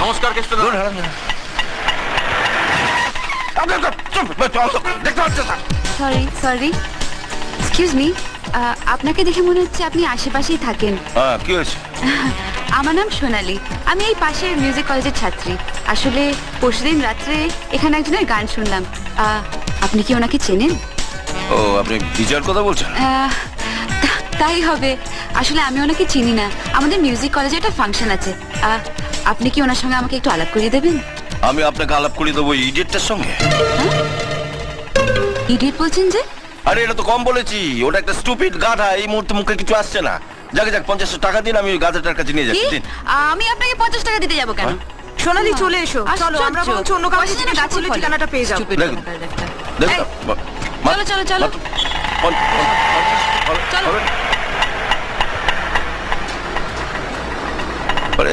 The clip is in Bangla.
নমস্কার Keshto sorry sorry excuse me, আপনাকে দেখে মনে হচ্ছে আপনি আশেপাশেই থাকেন। কি হয়েছে? আমার নাম সোনালি, আমি এই পাশের মিউজিক কলেজের ছাত্রী। আসলে পরশুদিন রাত্রে এখানে একজনের গান শুনলাম। আপনি কি ওনাকে চেনেন? ও, আপনি বিজয়ের কথা বলছেন? তাই হবে। আসলে আমি ওনাকে চিনি না, আমাদের মিউজিক কলেজে একটা ফাংশন আছে। আপনি কি ওনার সঙ্গে আমাকে একটু আলাপ করিয়ে দেবেন? আমি আপনাকে আলাপ করিয়ে দেবো ইডিয়েটটার সঙ্গে। ইডিয়েট বলছেন যে? আরে এটা তো কম বলেছি, ওটা একটা স্টুপিড গাধা। এই মুহূর্তে মুখে কিছু আসছে না। যাকে যাক 50 টাকা দিন, আমি ওই গাধাটার কাছে নিয়ে যাচ্ছি। দিন। আমি আপনাকে 50 টাকা দিতে যাবো কেন? সোনালি চলে এসো, চলো আমরা বরঞ্চ অন্য কাউকে জিজ্ঞেস করলে ঠিকানাটা পেয়ে যাবো। দেখুন। চলো চলো চলো চলো। আরে